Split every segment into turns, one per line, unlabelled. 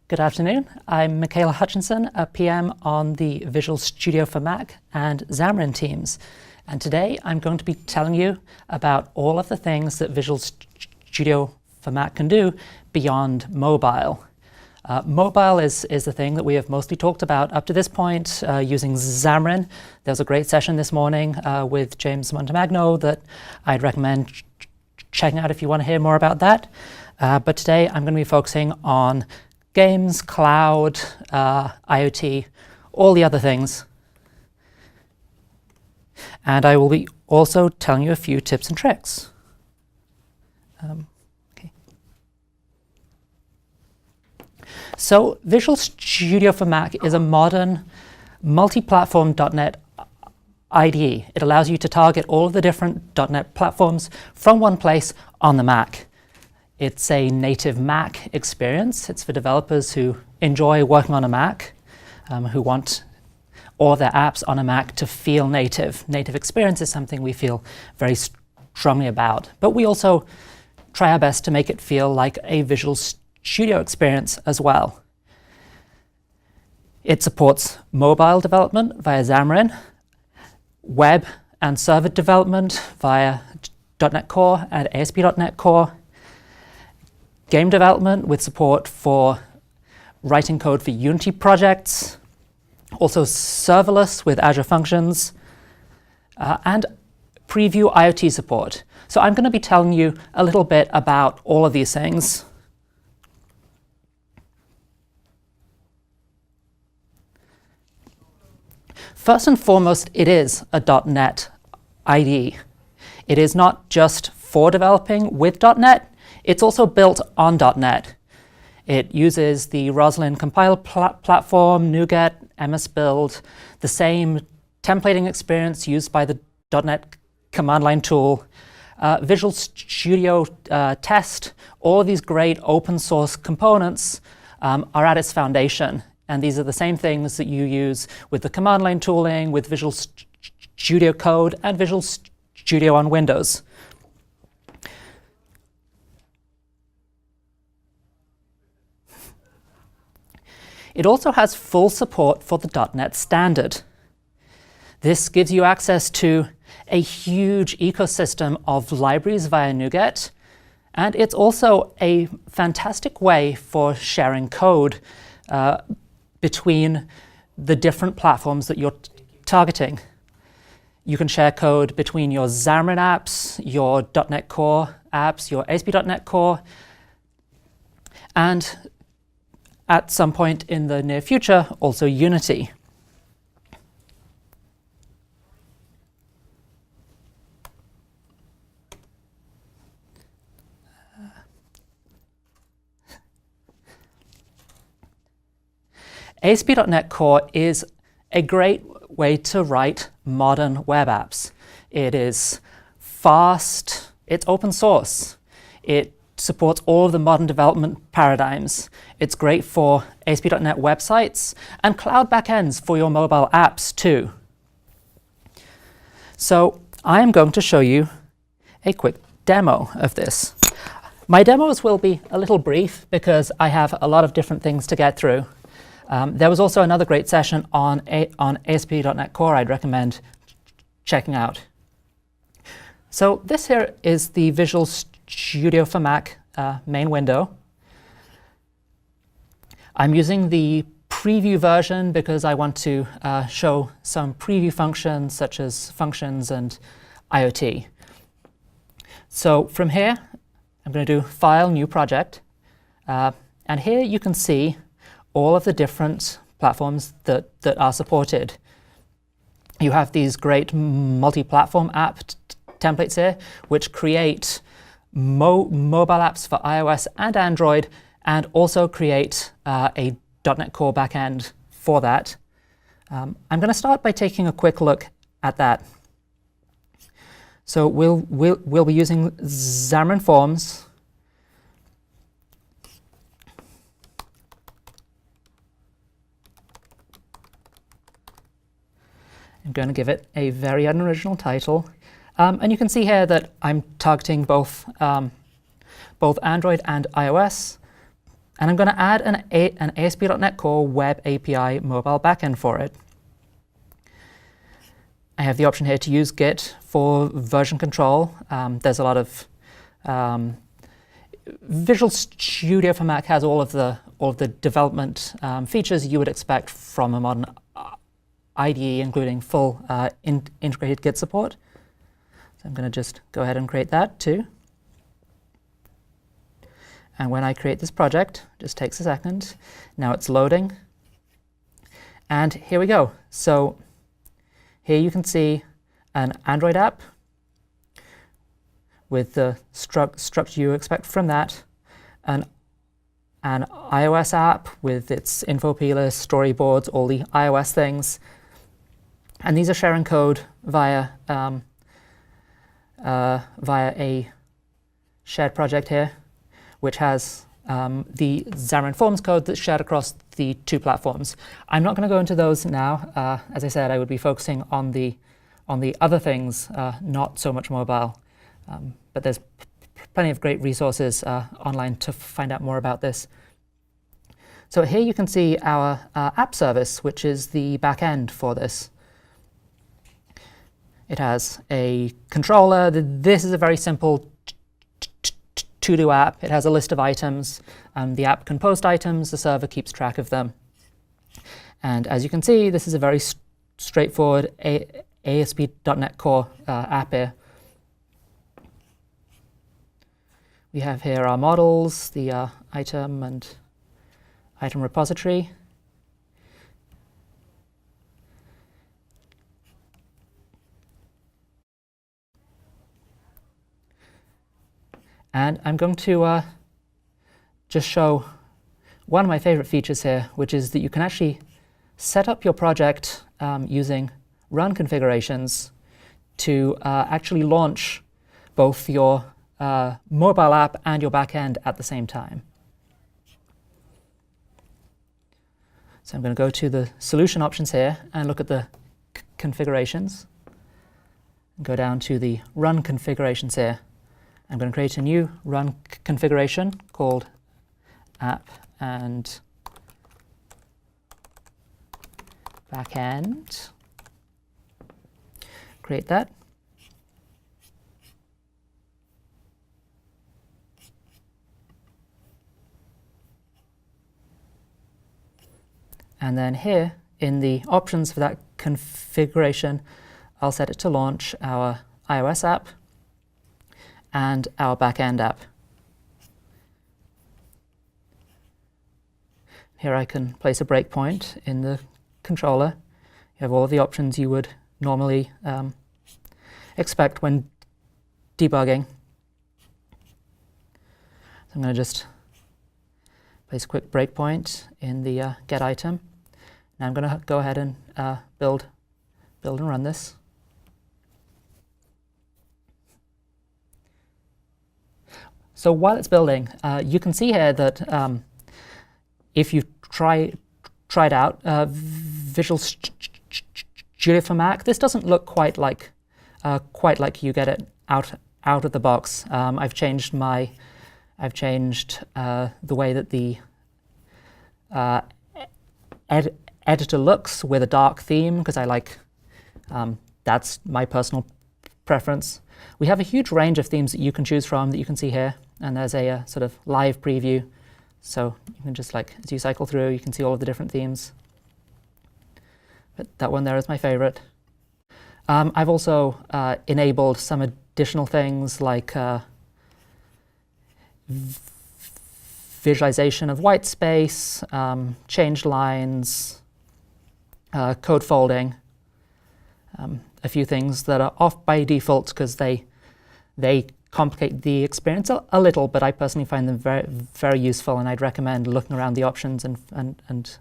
Good afternoon. I'm Mikayla Hutchinson, a PM on the Visual Studio for Mac and Xamarin teams. And today I'm going to be telling you about all of the things that Visual Studio for Mac can do beyond mobile. Mobile is the thing that we have mostly talked about up to this point using Xamarin. There was a great session this morning with James Montemagno that I'd recommend checking out if you want to hear more about that. But today I'm going to be focusing on games, cloud, IoT, all the other things. And I will be also telling you a few tips and tricks. Okay. So Visual Studio for Mac is a modern multi-platform .NET IDE. It allows you to target all of the different .NET platforms from one place on the Mac. It's a native Mac experience. It's for developers who enjoy working on a Mac, who want all their apps on a Mac to feel native. Native experience is something we feel very strongly about, but we also try our best to make it feel like a Visual Studio experience as well. It supports mobile development via Xamarin, web and server development via .NET Core and ASP.NET Core, game development with support for writing code for Unity projects, also serverless with Azure Functions, and preview IoT support. So I'm going to be telling you a little bit about all of these things. First and foremost, it is a .NET IDE. It is not just for developing with .NET, it's also built on .NET. It uses the Roslyn compile platform, NuGet, MS Build, the same templating experience used by the .NET command line tool, Visual Studio Test. All of these great open source components are at its foundation. And these are the same things that you use with the command line tooling, with Visual Studio Code, and Visual Studio on Windows. It also has full support for the .NET standard. This gives you access to a huge ecosystem of libraries via NuGet, and it's also a fantastic way for sharing code between the different platforms that you're targeting. You can share code between your Xamarin apps, your .NET Core apps, your ASP.NET Core, and at some point in the near future, also Unity. ASP.NET Core is a great way to write modern web apps. It is fast, it's open source, it supports all of the modern development paradigms. It's great for ASP.NET websites and cloud backends for your mobile apps too. So I am going to show you a quick demo of this. My demos will be a little brief because I have a lot of different things to get through. There was also another great session on ASP.NET Core I'd recommend checking out. So this here is the Visual Studio for Mac main window. I'm using the preview version because I want to show some preview functions such as functions and IoT. So from here, I'm going to do File, New Project. And here you can see all of the different platforms that are supported. You have these great multi-platform app templates here, which create mobile apps for iOS and Android, and also create a .NET Core backend for that. I'm going to start by taking a quick look at that. So we'll be using Xamarin Forms. I'm going to give it a very unoriginal title. And you can see here that I'm targeting both Android and iOS. And I'm going to add an ASP.NET Core Web API mobile backend for it. I have the option here to use Git for version control. There's a lot of Visual Studio for Mac has all of the development features you would expect from a modern IDE, including full integrated Git support. So I'm going to just go ahead and create that too. And when I create this project, it just takes a second. Now it's loading. And here we go. So here you can see an Android app with the structure you expect from that, an iOS app with its info peeler, storyboards, all the iOS things. And these are sharing code via a shared project here, which has the Xamarin Forms code that's shared across the two platforms. I'm not going to go into those now. As I said, I would be focusing on the other things, not so much mobile. But there's plenty of great resources online to find out more about this. So here you can see our app service, which is the back end for this. It has a controller. This is a very simple to-do app. It has a list of items. The app can post items. The server keeps track of them. And as you can see, this is a very straightforward ASP.NET Core app here. We have here our models, the item and item repository. And I'm going to just show one of my favorite features here, which is that you can actually set up your project using run configurations to actually launch both your mobile app and your backend at the same time. So I'm going to go to the solution options here and look at the configurations. Go down to the run configurations here. I'm going to create a new run configuration called app and backend. Create that. And then here, in the options for that configuration, I'll set it to launch our iOS app and our backend app. Here I can place a breakpoint in the controller. You have all of the options you would normally expect when debugging. So I'm going to just place a quick breakpoint in the get item. Now I'm going to go ahead and build and run this. So while it's building, you can see here that if you tried out Visual Studio for Mac, this doesn't look quite like you get it out of the box. I've changed the way that the editor looks with a dark theme, because I like that's my personal preference. We have a huge range of themes that you can choose from that you can see here, and there's a sort of live preview. So you can just, like, as you cycle through, you can see all of the different themes. But that one there is my favorite. I've also enabled some additional things like visualization of white space, changed lines, code folding, a few things that are off by default because they complicate the experience a little, but I personally find them very, very useful, and I'd recommend looking around the options and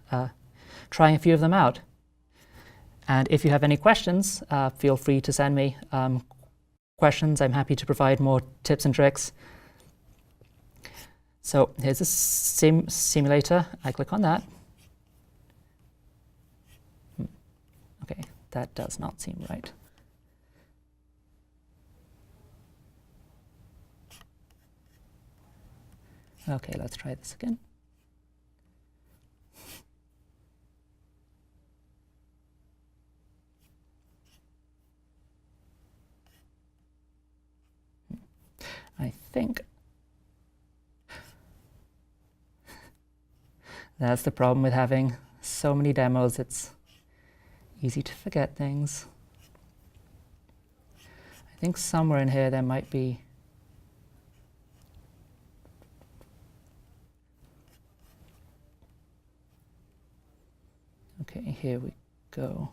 trying a few of them out. And if you have any questions, feel free to send me questions. I'm happy to provide more tips and tricks. So here's a simulator. I click on that. Okay, that does not seem right. Okay, let's try this again. I think that's the problem with having so many demos. It's easy to forget things. I think somewhere in here there might be okay, here we go.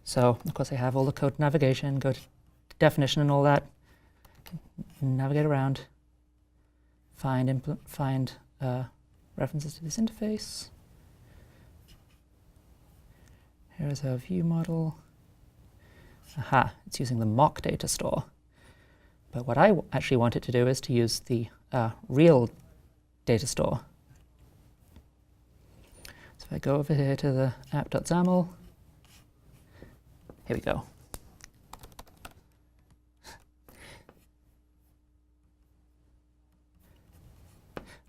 So, of course, I have all the code navigation, go to definition and all that, navigate around, find references to this interface. Here's our view model. Aha, it's using the mock data store. But what I actually want it to do is to use the real data store. So if I go over here to the app.xaml, here we go.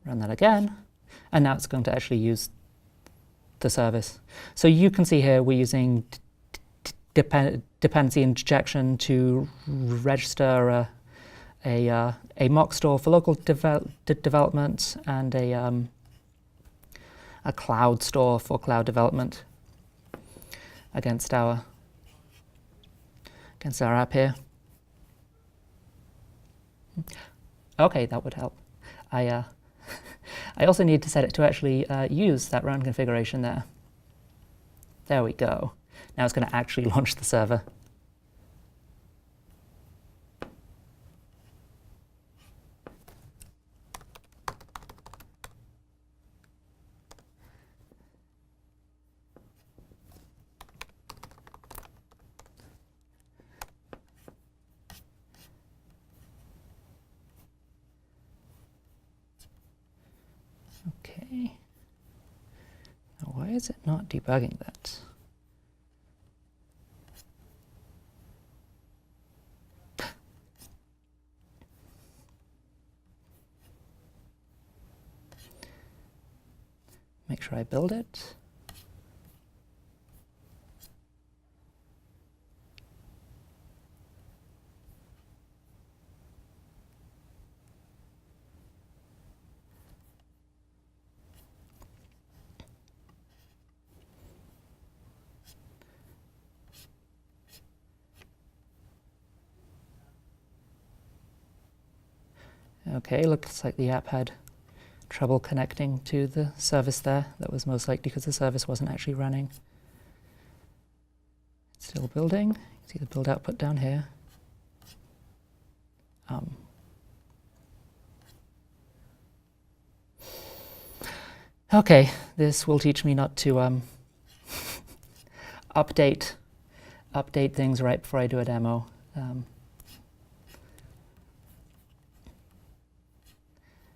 Run that again, and now it's going to actually use the service. So you can see here we're using dependency injection to register a mock store for local development and a cloud store for cloud development against our app here. Okay, that would help. I also need to set it to actually use that run configuration there. There we go. Now it's going to actually launch the server. Okay. Now why is it not debugging that? Make sure I build it. Okay, looks like the app had trouble connecting to the service there. That was most likely because the service wasn't actually running. It's still building. You can see the build output down here. Okay, this will teach me not to update things right before I do a demo.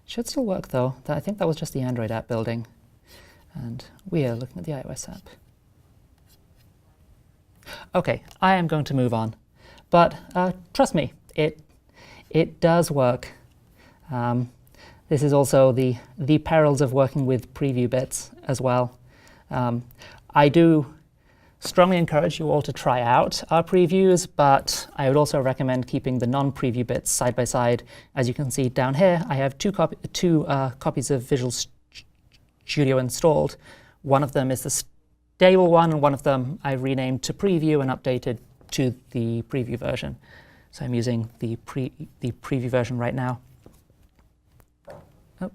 Should still work though. I think that was just the Android app building. And we are looking at the iOS app. Okay, I am going to move on. But trust me, it does work. This is also the perils of working with preview bits as well. I do strongly encourage you all to try out our previews, but I would also recommend keeping the non-preview bits side by side. As you can see down here, I have two copies of Visual Studio installed. One of them is the stable one, and one of them I renamed to preview and updated to the preview version. So I'm using the preview version right now. Oh.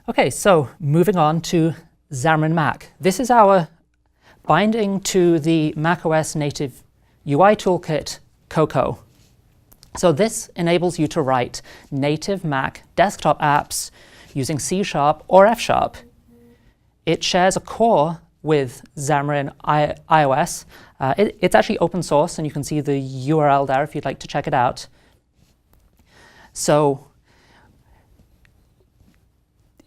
Okay, so moving on to Xamarin Mac. This is our binding to the macOS native UI toolkit, Cocoa. So this enables you to write native Mac desktop apps using C# or F#. It shares a core with Xamarin iOS. It's actually open source, and you can see the URL there if you'd like to check it out. So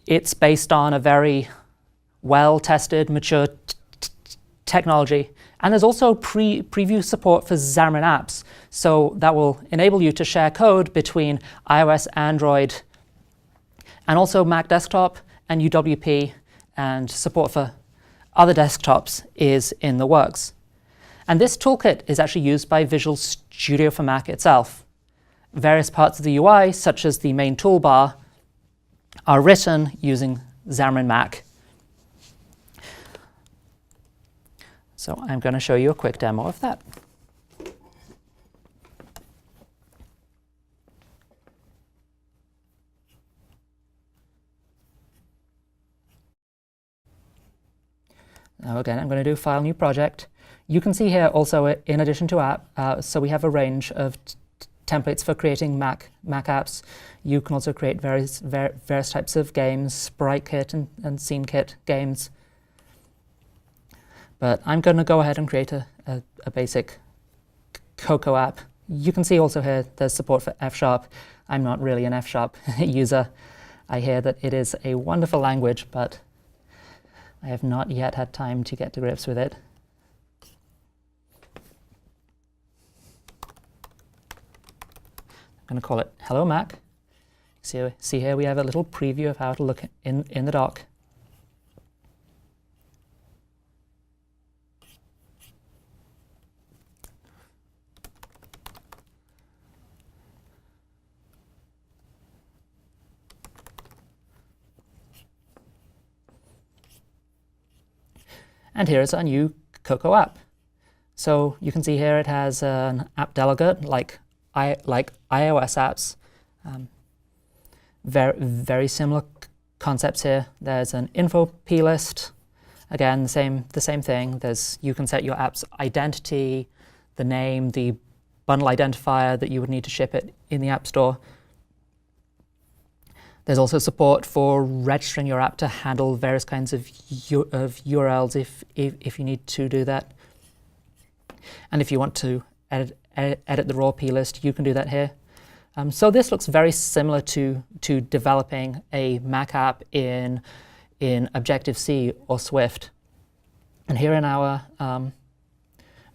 it's based on a very well-tested, mature technology. And there's also preview support for Xamarin apps. So that will enable you to share code between iOS, Android, and also Mac desktop and UWP, and support for other desktops is in the works. And this toolkit is actually used by Visual Studio for Mac itself. Various parts of the UI, such as the main toolbar, are written using Xamarin Mac. So I'm going to show you a quick demo of that. Now again, I'm going to do File, New Project. You can see here also, in addition to app, so we have a range of templates for creating Mac apps. You can also create various types of games, sprite kit and scene kit games. But I'm going to go ahead and create a basic Cocoa app. You can see also here there's support for F#. I'm not really an F# user. I hear that it is a wonderful language, but I have not yet had time to get to grips with it. I'm going to call it Hello Mac. See here we have a little preview of how it'll look in the dock. And here is our new Cocoa app. So you can see here it has an app delegate like iOS apps. Very similar concepts here. There's an info plist. Again, the same thing. You can set your app's identity, the name, the bundle identifier that you would need to ship it in the App Store. There's also support for registering your app to handle various kinds of URLs if you need to do that. And if you want to edit the raw plist, you can do that here. So this looks very similar to developing a Mac app in Objective-C or Swift. And here in our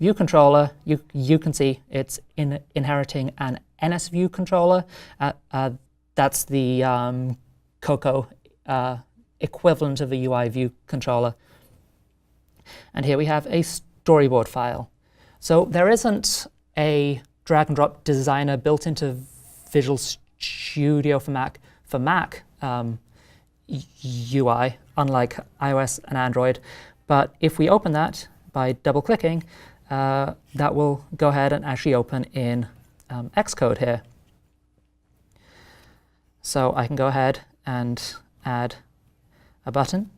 view controller, you can see it's inheriting an NSView controller. That's the Cocoa equivalent of a UI view controller. And here we have a storyboard file. So there isn't a drag and drop designer built into Visual Studio for Mac UI, unlike iOS and Android. But if we open that by double clicking, that will go ahead and actually open in Xcode here. So I can go ahead and add a button.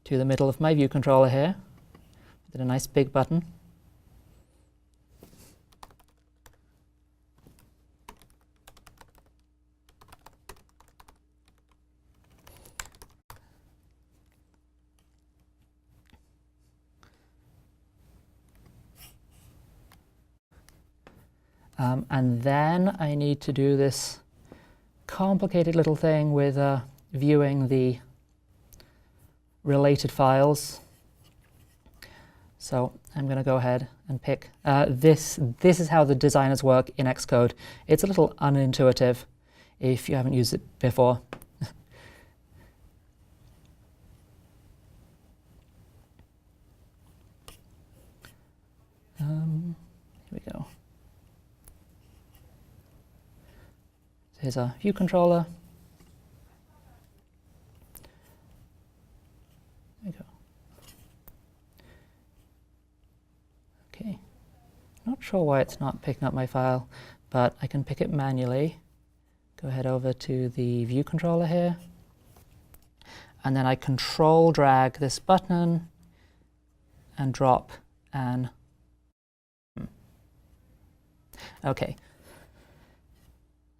To the middle of my view controller here, with a nice big button. And then I need to do this complicated little thing with viewing the related files. So I'm going to go ahead and pick this. This is how the designers work in Xcode. It's a little unintuitive if you haven't used it before. Here we go. Here's our view controller. There we go. Okay. Not sure why it's not picking up my file, but I can pick it manually. Go ahead over to the view controller here. And then I control drag this button and drop an. Okay.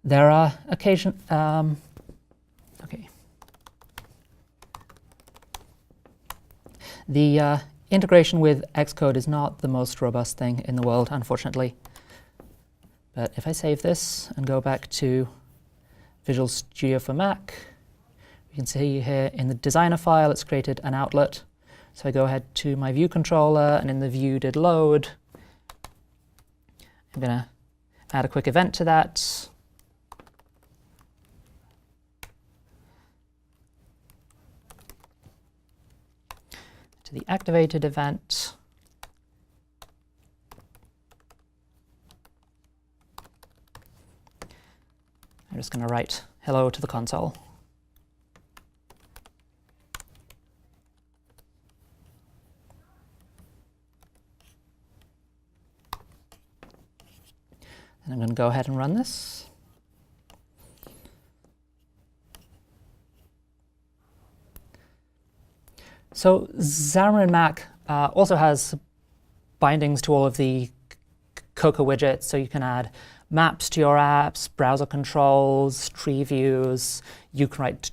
There are occasion. Okay. The integration with Xcode is not the most robust thing in the world, unfortunately. But if I save this and go back to Visual Studio for Mac, you can see here in the designer file it's created an outlet. So I go ahead to my view controller, and in the view did load. I'm going to add a quick event to that. to the activated event. I'm just going to write hello to the console. And I'm going to go ahead and run this. So Xamarin Mac also has bindings to all of the Cocoa widgets, so you can add maps to your apps, browser controls, tree views. You can write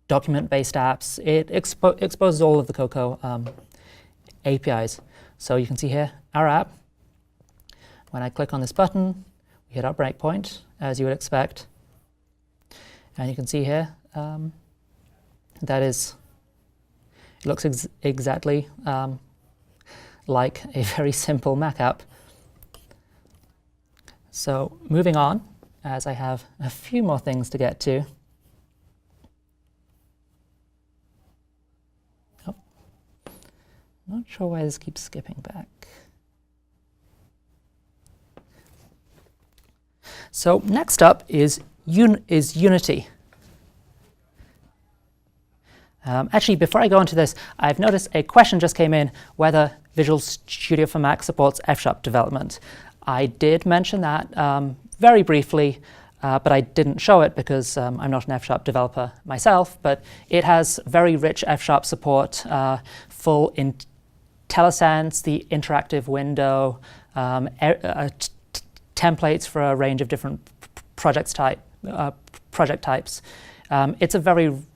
document-based apps. It exposes all of the Cocoa APIs. So you can see here our app. When I click on this button, we hit our breakpoint, as you would expect. And you can see here it looks exactly like a very simple Mac app. So moving on, as I have a few more things to get to. Oh, not sure why this keeps skipping back. So next up is Unity. Actually, before I go into this, I've noticed a question just came in whether Visual Studio for Mac supports F# development. I did mention that very briefly, but I didn't show it because I'm not an F# developer myself, but it has very rich F# support, full IntelliSense, the interactive window, templates for a range of different project types.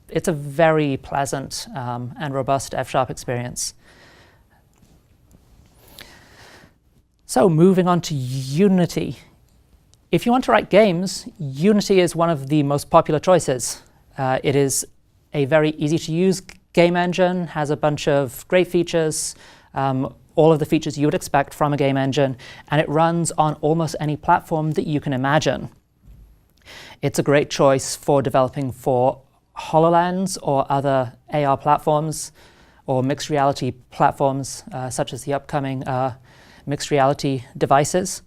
It's a very pleasant and robust F# experience. So moving on to Unity. If you want to write games, Unity is one of the most popular choices. It is a very easy to use game engine, has a bunch of great features, all of the features you would expect from a game engine, and it runs on almost any platform that you can imagine. It's a great choice for developing for HoloLens or other AR platforms or mixed reality platforms, such as the upcoming mixed reality devices.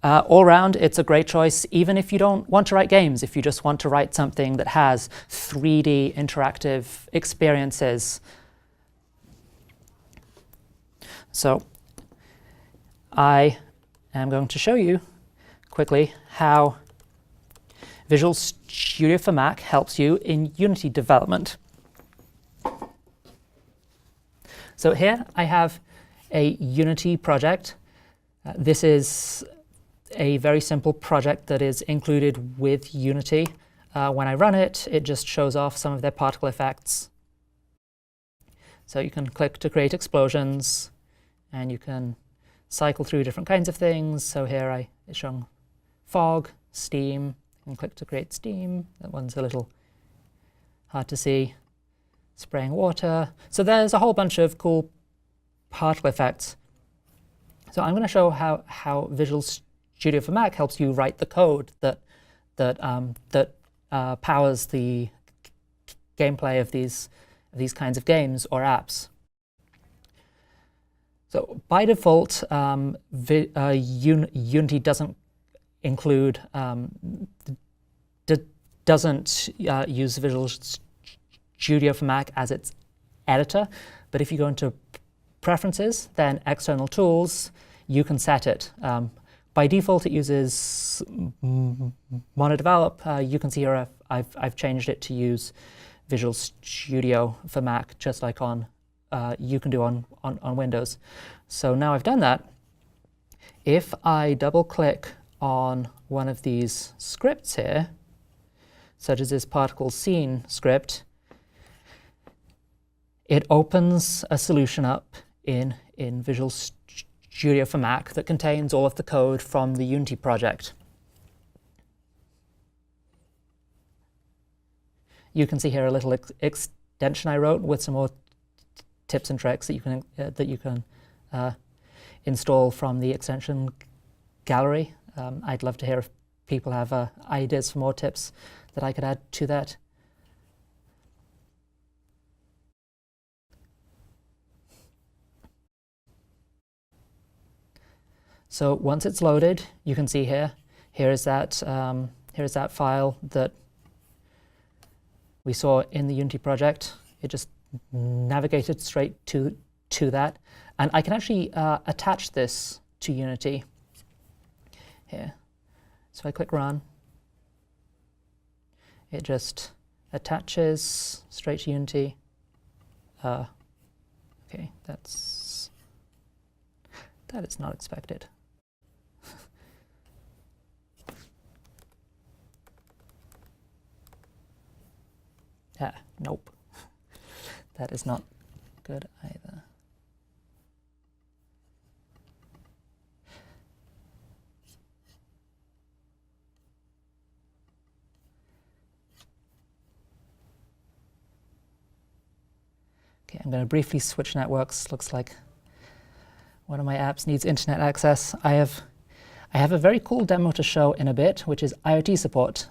All around, it's a great choice, even if you don't want to write games, if you just want to write something that has 3D interactive experiences. So I am going to show you quickly how Visual Studio for Mac helps you in Unity development. So here I have a Unity project. This is a very simple project that is included with Unity. When I run it, it just shows off some of their particle effects. So you can click to create explosions, and you can cycle through different kinds of things. So here it's showing fog, steam. You can click to create steam. That one's a little hard to see. Spraying water. So there's a whole bunch of cool particle effects. So I'm going to show how Visual Studio for Mac helps you write the code that powers the gameplay of these kinds of games or apps. So by default, Unity doesn't include doesn't use Visual Studio for Mac as its editor, but if you go into Preferences, then External Tools, you can set it. By default, it uses MonoDevelop. You can see here I've changed it to use Visual Studio for Mac, just like you can do on Windows. So now I've done that. If I double-click on one of these scripts here, such as this particle scene script, it opens a solution up in Visual Studio for Mac that contains all of the code from the Unity project. You can see here a little extension I wrote with some more tips and tricks that you can install from the extension gallery. I'd love to hear if people have ideas for more tips that I could add to that. So once it's loaded, you can see here is that file that we saw in the Unity project. It just navigated straight to that, and I can actually attach this to Unity here. So I click Run. It just attaches straight to Unity. Okay, that is not expected. Nope. That is not good either. Okay, I'm going to briefly switch networks. Looks like one of my apps needs internet access. I have a very cool demo to show in a bit, which is IoT support.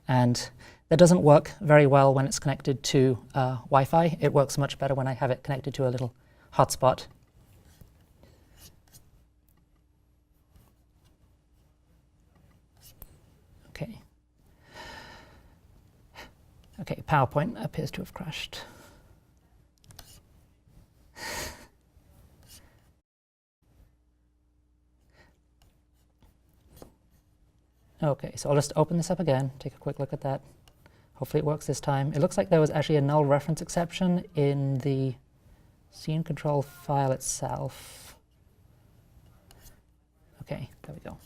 And that doesn't work very well when it's connected to Wi-Fi. It works much better when I have it connected to a little hotspot. Okay. Okay, PowerPoint appears to have crashed. Okay, so I'll just open this up again, take a quick look at that. Hopefully it works this time. It looks like there was actually a null reference exception in the scene control file itself. Okay, there we go.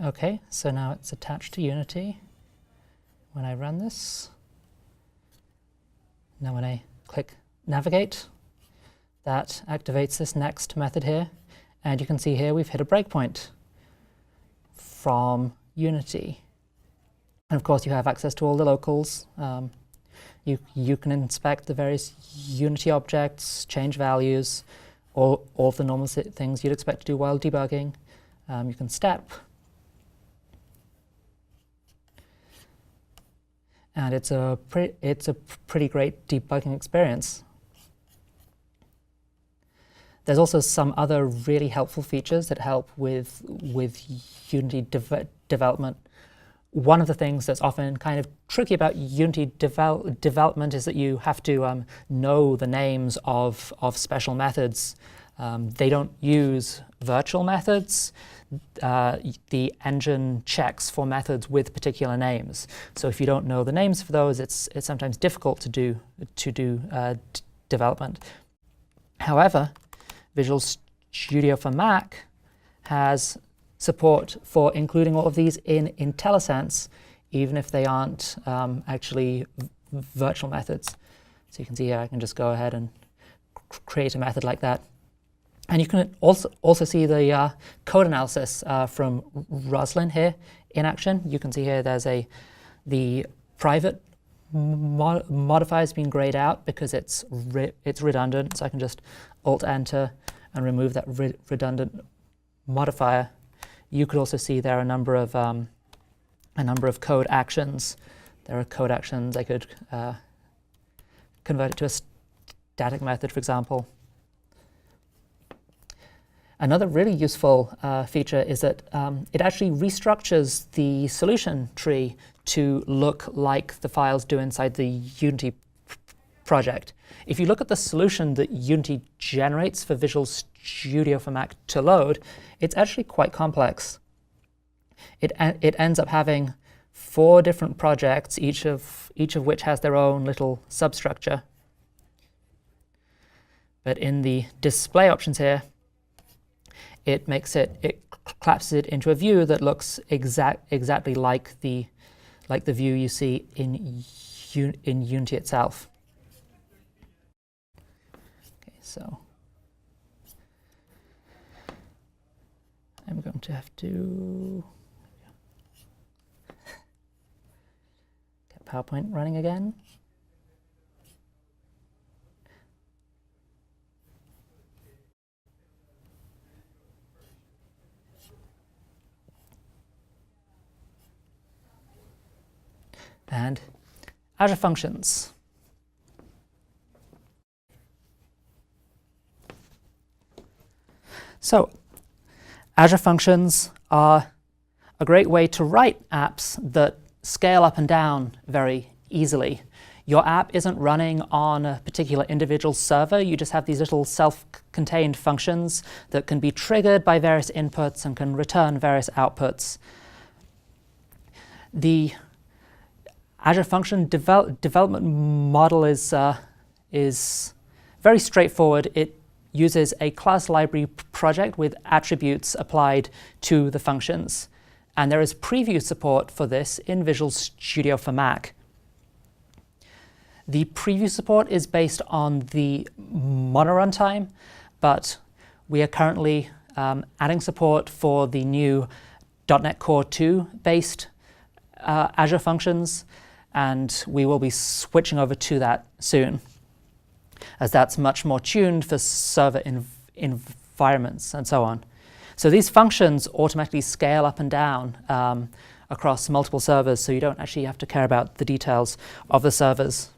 Okay, so now it's attached to Unity. When I run this, now when I click Navigate, that activates this next method here. And you can see here we've hit a breakpoint from Unity. And of course you have access to all the locals. You can inspect the various Unity objects, change values, all of the normal things you'd expect to do while debugging. You can step. And it's a pretty great debugging experience. There's also some other really helpful features that help with Unity development. One of the things that's often kind of tricky about Unity development is that you have to know the names of special methods. They don't use virtual methods. The engine checks for methods with particular names. So if you don't know the names for those, it's sometimes difficult to do development. However, Visual Studio for Mac has support for including all of these in IntelliSense, even if they aren't actually virtual methods. So you can see here I can just go ahead and create a method like that. And you can also see the code analysis from Roslyn here in action. You can see here there's the private modifier has been grayed out because it's redundant. So I can just Alt-Enter and remove that redundant modifier. You could also see there are a number of code actions. There are code actions. I could convert it to a static method, for example. Another really useful feature is that it actually restructures the solution tree to look like the files do inside the Unity project. If you look at the solution that Unity generates for Visual Studio for Mac to load, it's actually quite complex. It ends up having 4 different projects, each of which has their own little substructure. But in the display options here, it collapses it into a view that looks exactly like the view you see in Unity itself. Okay, so I'm going to have to get PowerPoint running again. And Azure Functions. So Azure Functions are a great way to write apps that scale up and down very easily. Your app isn't running on a particular individual server. You just have these little self-contained functions that can be triggered by various inputs and can return various outputs. The Azure Function development model is very straightforward. It uses a class library project with attributes applied to the functions. And there is preview support for this in Visual Studio for Mac. The preview support is based on the mono runtime, but we are currently adding support for the new .NET Core 2 based Azure Functions, and we will be switching over to that soon, as that's much more tuned for server environments and so on. So these functions automatically scale up and down across multiple servers, so you don't actually have to care about the details of the servers.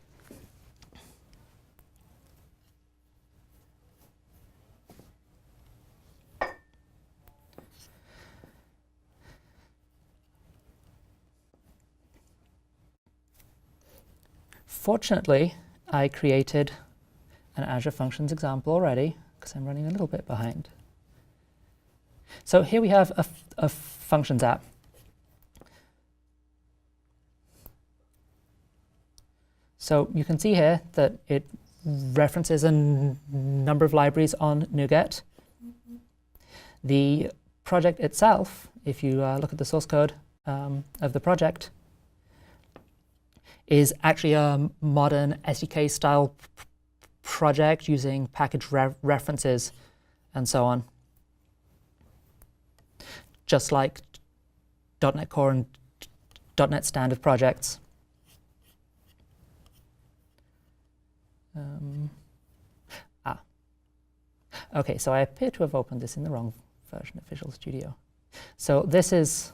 Fortunately, I created an Azure Functions example already, because I'm running a little bit behind. So here we have a Functions app. So you can see here that it references a number of libraries on NuGet. The project itself, if you look at the source code of the project, is actually a modern SDK-style project using package references and so on, just like .NET Core and .NET Standard projects. OK, so I appear to have opened this in the wrong version of Visual Studio. So this is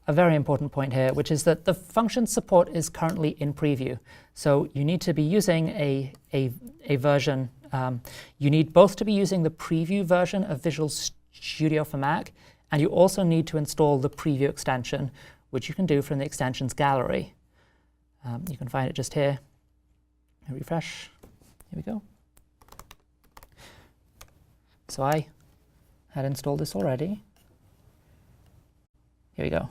a very important point here, which is that the function support is currently in preview. So you need to be using a version. You need both to be using the preview version of Visual Studio for Mac, and you also need to install the preview extension, which you can do from the extensions gallery. You can find it just here. I refresh. Here we go. So I had installed this already. Here we go.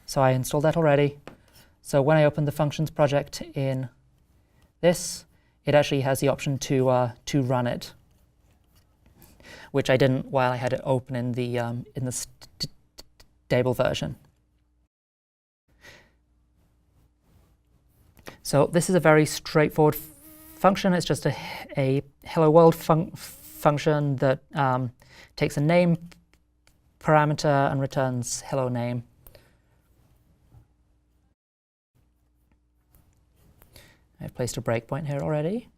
So I installed that already. So when I open the functions project in this, it actually has the option to run it, which I didn't while I had it open in the stable version. So this is a very straightforward function. It's just a hello world function that takes a name parameter and returns hello name. I've placed a breakpoint here already.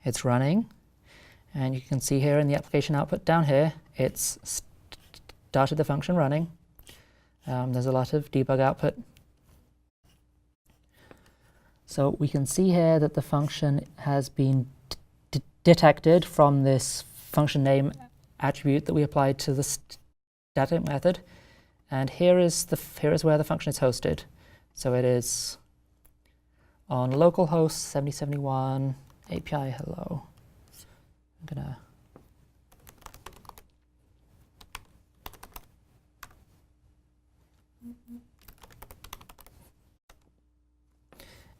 It's running, and you can see here in the application output down here, it's started the function running. There's a lot of debug output. So we can see here that the function has been detected from this function name attribute that we applied to the static method. And here is where the function is hosted. So it is on localhost 7071 API hello. I'm gonna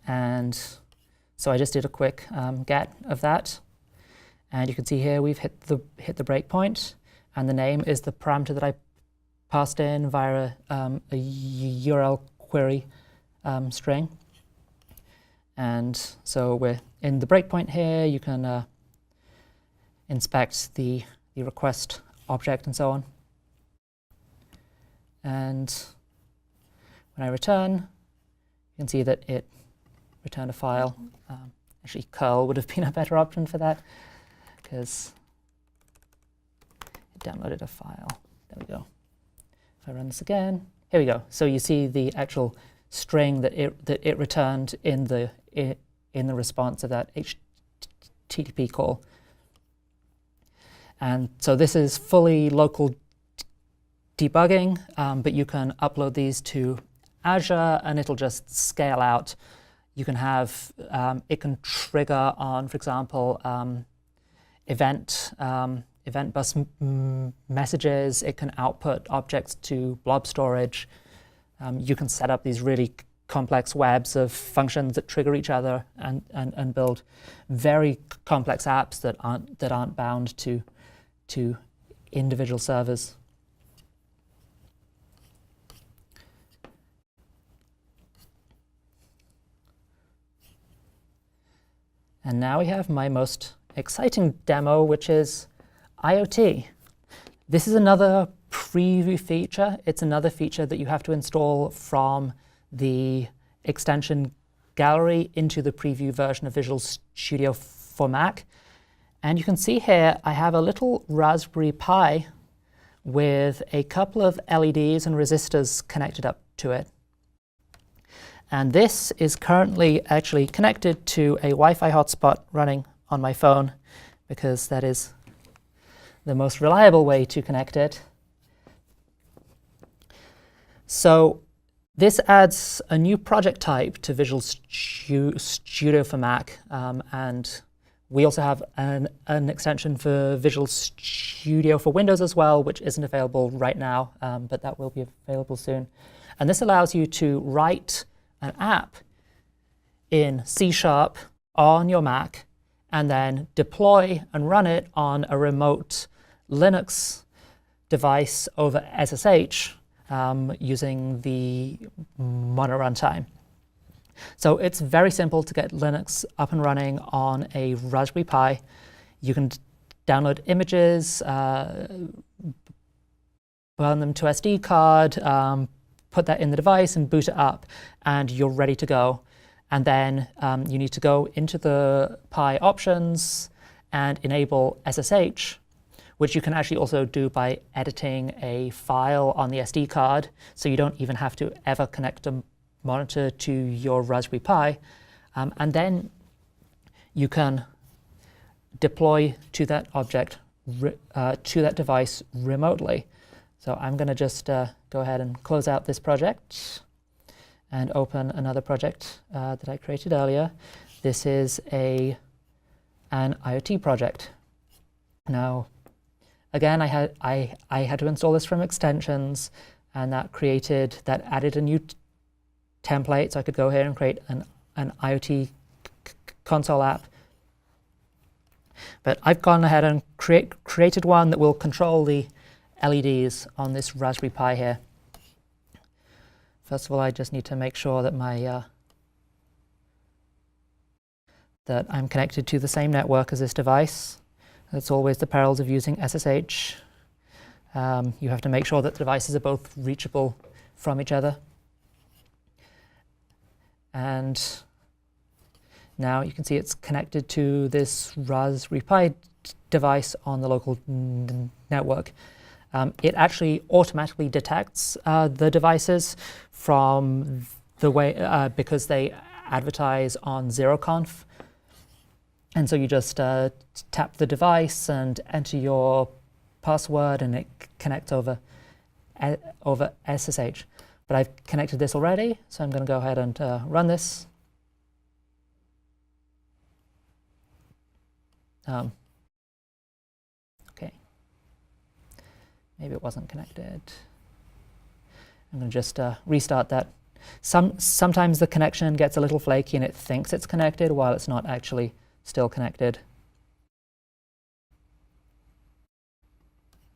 and so I just did a quick get of that, and you can see here we've hit the breakpoint, and the name is the parameter that I passed in via a URL query string. And so we're in the breakpoint here. You can inspect the request object and so on. And when I return, you can see that it returned a file. Actually, curl would have been a better option for that, because it downloaded a file. There we go. If I run this again, here we go. So you see the actual string that it returned in the response of that HTTP call. And so this is fully local debugging, but you can upload these to Azure and it'll just scale out. You can have, it can trigger on, for example, event bus messages. It can output objects to blob storage. You can set up these really complex webs of functions that trigger each other and build very complex apps that aren't bound to individual servers. And now we have my most exciting demo, which is IoT. This is another preview feature. It's another feature that you have to install from the extension gallery into the preview version of Visual Studio for Mac. And you can see here I have a little Raspberry Pi with a couple of LEDs and resistors connected up to it. And this is currently actually connected to a Wi-Fi hotspot running on my phone, because that is the most reliable way to connect it. So this adds a new project type to Visual Studio for Mac, and we also have an extension for Visual Studio for Windows as well, which isn't available right now, but that will be available soon. And this allows you to write an app in C# on your Mac and then deploy and run it on a remote Linux device over SSH using the Mono runtime. So it's very simple to get Linux up and running on a Raspberry Pi. You can download images, burn them to SD card, put that in the device and boot it up, and you're ready to go. And then you need to go into the Pi options and enable SSH, which you can actually also do by editing a file on the SD card, so you don't even have to ever connect a monitor to your Raspberry Pi. And then you can deploy to that object, to that device remotely. So I'm going to just go ahead and close out this project and open another project that I created earlier. This is an IoT project. Now, again, I had to install this from extensions, and that added a new template, so I could go here and create an IoT console app. But I've gone ahead and created one that will control the LEDs on this Raspberry Pi here. First of all, I just need to make sure that that I'm connected to the same network as this device. That's always the perils of using SSH. You have to make sure that the devices are both reachable from each other. And now you can see it's connected to this Raspberry Pi device on the local network. It actually automatically detects the devices from the way, because they advertise on zeroconf. And so you just tap the device and enter your password, and it connects over SSH. But I've connected this already, so I'm going to go ahead and run this. Okay. Maybe it wasn't connected. I'm going to just restart that. Sometimes the connection gets a little flaky and it thinks it's connected while it's not actually still connected.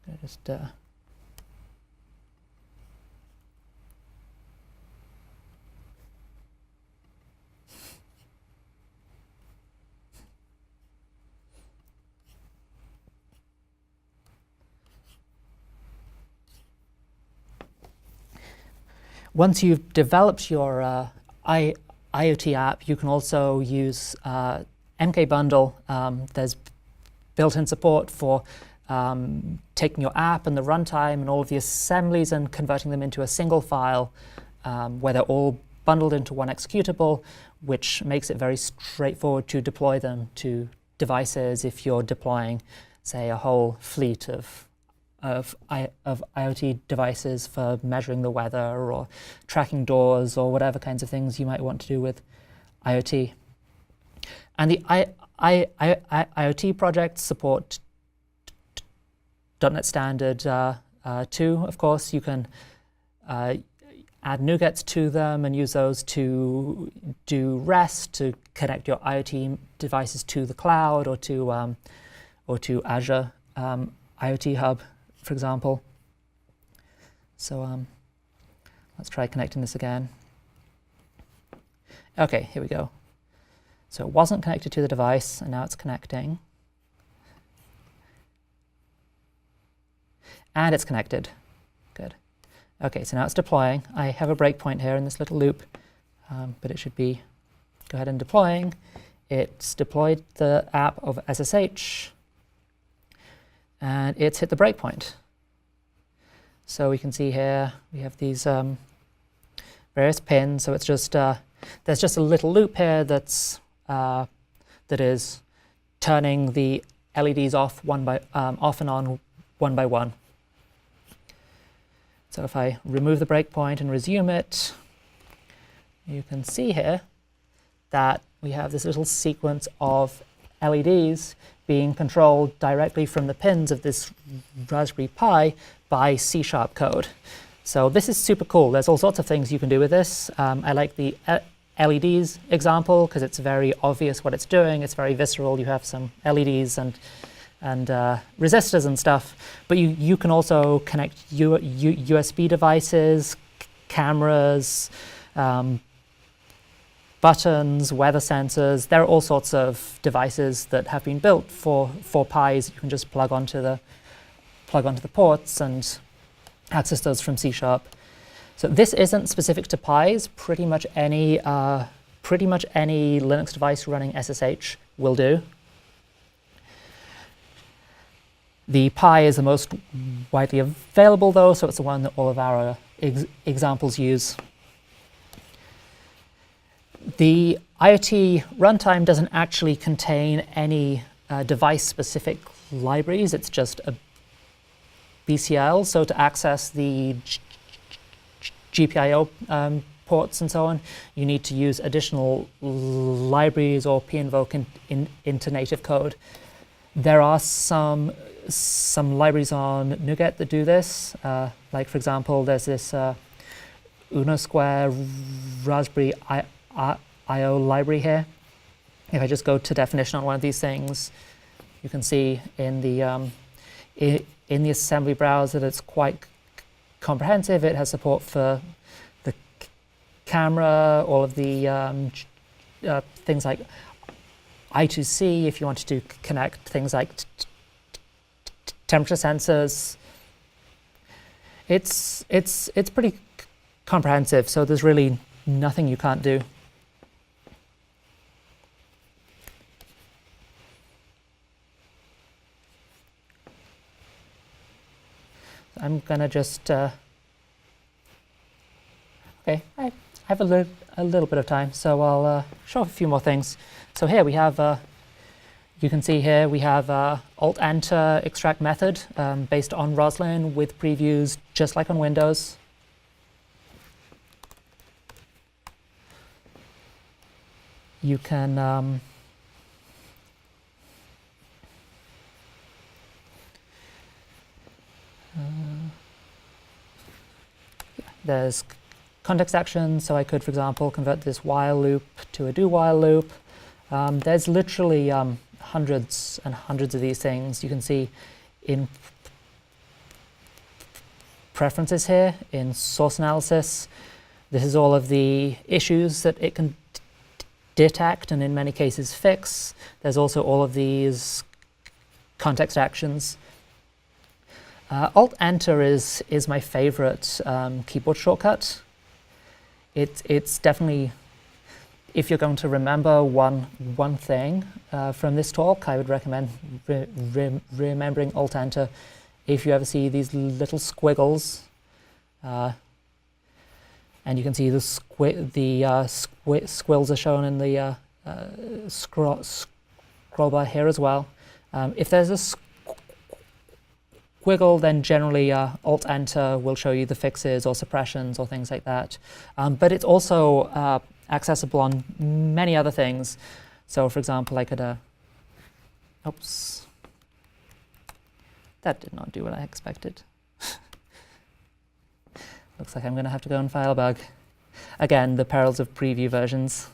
I'm going to just once you've developed your IoT app, you can also use MKBundle. There's built-in support for taking your app and the runtime and all of the assemblies and converting them into a single file where they're all bundled into one executable, which makes it very straightforward to deploy them to devices if you're deploying, say, a whole fleet of IoT devices for measuring the weather or tracking doors or whatever kinds of things you might want to do with IoT. And the IoT projects support .NET Standard 2, of course. You can add NuGets to them and use those to do REST, to connect your IoT devices to the cloud or to Azure IoT Hub, for example. So let's try connecting this again. OK, here we go. So it wasn't connected to the device, and now it's connecting. And it's connected. Good. OK, so now it's deploying. I have a breakpoint here in this little loop, but it should be go ahead and deploying. It's deployed the app over SSH, and it's hit the breakpoint. So we can see here we have these various pins. So it's just there's just a little loop here that is turning the LEDs off off and on one by one. So if I remove the breakpoint and resume it, you can see here that we have this little sequence of LEDs being controlled directly from the pins of this Raspberry Pi by C# code. So this is super cool. There's all sorts of things you can do with this. I like the LEDs example because it's very obvious what it's doing. It's very visceral. You have some LEDs and resistors and stuff, but you can also connect USB devices, cameras, buttons, weather sensors. There are all sorts of devices that have been built for Pis. You can just plug onto the ports and access those from C#. So this isn't specific to Pis. Pretty much any Linux device running SSH will do. The Pi is the most widely available, though, so it's the one that all of our examples use. The IoT runtime doesn't actually contain any device-specific libraries. It's just a BCL. So to access the GPIO ports and so on, you need to use additional libraries or pinvoke into native code. There are some libraries on NuGet that do this. Like, for example, there's this Uno Square Raspberry IO library here. If I just go to definition on one of these things, you can see in the assembly browser that it's quite comprehensive. It has support for the camera, all of the things like I2C if you wanted to connect things like temperature sensors. It's pretty comprehensive, so there's really nothing you can't do. I'm gonna just okay. I have a little bit of time, so I'll show a few more things. So here we have. You can see here we have Alt-Enter extract method based on Roslyn with previews just like on Windows. You can there's context actions, so I could, for example, convert this while loop to a do while loop. There's literally hundreds and hundreds of these things. You can see in preferences here, in source analysis. This is all of the issues that it can detect and in many cases fix. There's also all of these context actions. Alt-Enter is my favorite keyboard shortcut. it's definitely, if you're going to remember one thing from this talk, I would recommend remembering Alt-Enter. If you ever see these little squiggles, and you can see the squills are shown in the scroll bar here as well. If there's a squiggle, then generally Alt-Enter will show you the fixes or suppressions or things like that. But it's also accessible on many other things. So for example, I could, oops, that did not do what I expected. Looks like I'm going to have to go and file a bug. Again, the perils of preview versions.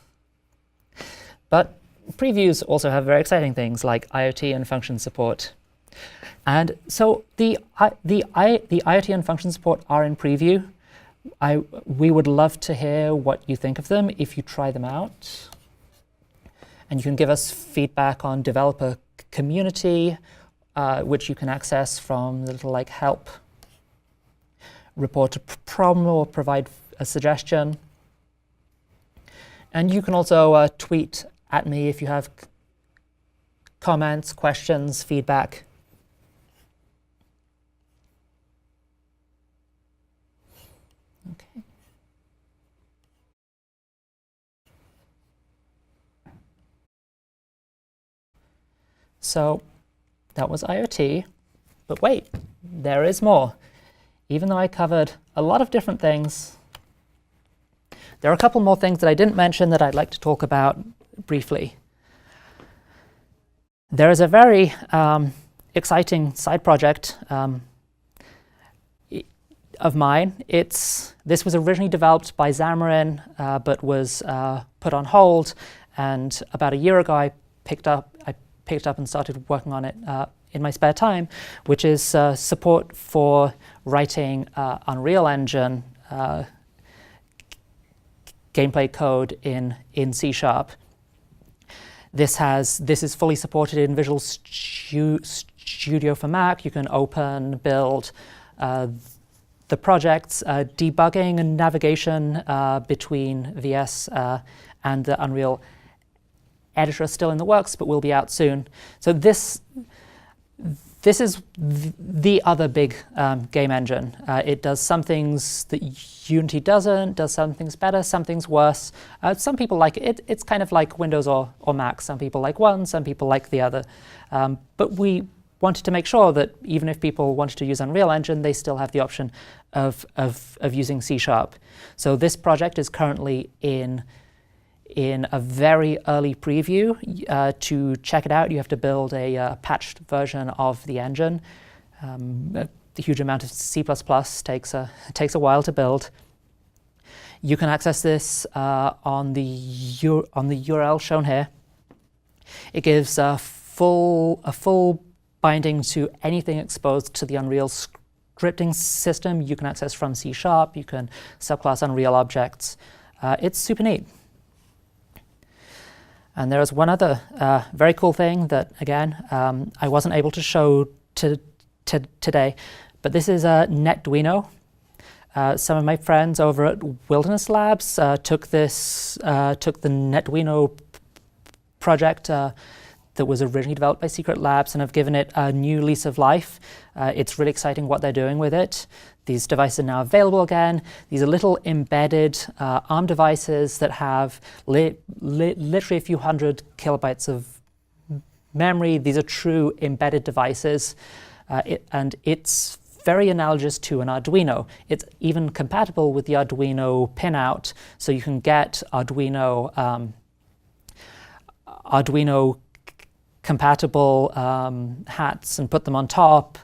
But previews also have very exciting things like IoT and function support. And so the IoT and function support are in preview. We would love to hear what you think of them if you try them out. And you can give us feedback on developer community, which you can access from the little help, report a problem, or provide a suggestion. And you can also tweet at me if you have comments, questions, feedback. Okay. So that was IoT, but wait, there is more. Even though I covered a lot of different things, there are a couple more things that I didn't mention that I'd like to talk about briefly. There is a very exciting side project of mine. This was originally developed by Xamarin, but was put on hold. And about a year ago, I picked up and started working on it in my spare time, which is support for writing Unreal Engine gameplay code in C#. This is fully supported in Visual Studio for Mac. You can open, build the projects, debugging and navigation between VS and the Unreal editor are still in the works, but will be out soon. So this is the other big game engine. It does some things that Unity doesn't, does some things better, some things worse. Some people like it. It's kind of like Windows or Mac. Some people like one, some people like the other. But we wanted to make sure that even if people wanted to use Unreal Engine, they still have the option of using C#. So this project is currently in a very early preview. To check it out, you have to build a patched version of the engine. A huge amount of C++ takes a while to build. You can access this on the URL shown here. It gives a full binding to anything exposed to the Unreal scripting system. You can access from C#. You can subclass Unreal objects. It's super neat. And there is one other very cool thing that, again, I wasn't able to show today, but this is NetDuino. Some of my friends over at Wilderness Labs took the NetDuino project that was originally developed by Secret Labs and have given it a new lease of life. It's really exciting what they're doing with it. These devices are now available again. These are little embedded ARM devices that have literally a few hundred kilobytes of memory. These are true embedded devices, and it's very analogous to an Arduino. It's even compatible with the Arduino pinout, so you can get Arduino compatible hats and put them on top.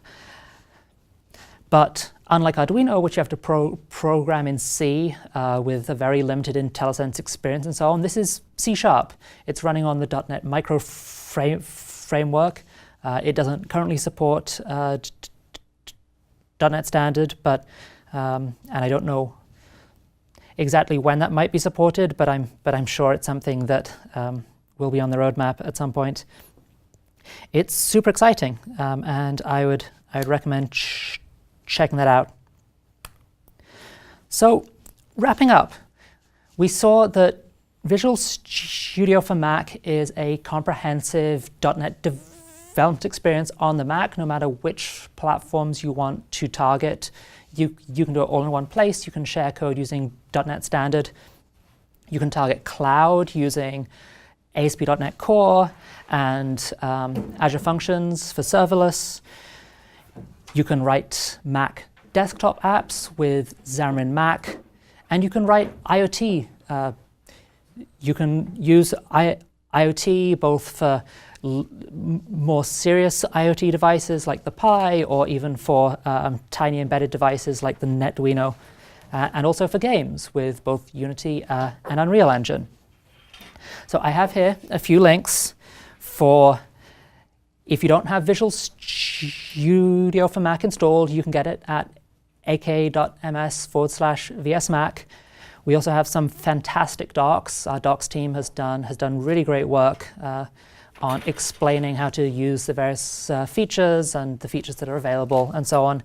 But unlike Arduino, which you have to program in C with a very limited IntelliSense experience and so on, this is C#. It's running on the .NET Micro framework. It doesn't currently support .NET Standard, but and I don't know exactly when that might be supported, but I'm sure it's something that will be on the roadmap at some point. It's super exciting, and I would recommend checking that out. So, wrapping up, we saw that Visual Studio for Mac is a comprehensive .NET development experience on the Mac, no matter which platforms you want to target. You can do it all in one place. You can share code using .NET Standard. You can target cloud using ASP.NET Core and Azure Functions for serverless. You can write Mac desktop apps with Xamarin Mac, and you can write IoT. You can use IoT both for more serious IoT devices like the Pi, or even for tiny embedded devices like the Netduino, and also for games with both Unity and Unreal Engine. So I have here a few links for, if you don't have Visual Studio for Mac installed, you can get it at ak.ms/vsmac. We also have some fantastic docs. Our docs team has done really great work on explaining how to use the various features and the features that are available and so on.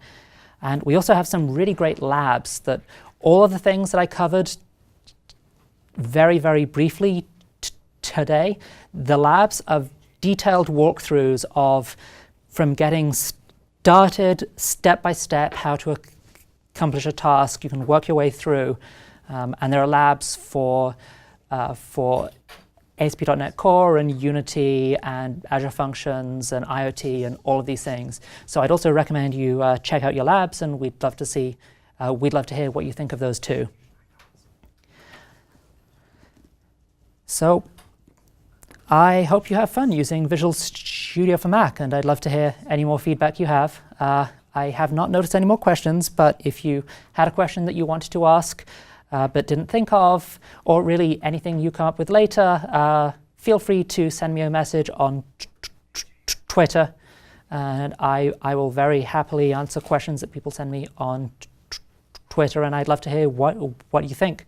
And we also have some really great labs that all of the things that I covered very, very briefly today, the labs are detailed walkthroughs of from getting started step by step how to accomplish a task. You can work your way through. And there are labs for ASP.NET Core and Unity and Azure Functions and IoT and all of these things. So I'd also recommend you check out your labs, and we'd love to hear what you think of those too. So I hope you have fun using Visual Studio for Mac, and I'd love to hear any more feedback you have. I have not noticed any more questions, but if you had a question that you wanted to ask, but didn't think of, or really anything you come up with later, feel free to send me a message on Twitter, and I will very happily answer questions that people send me on Twitter, and I'd love to hear what you think.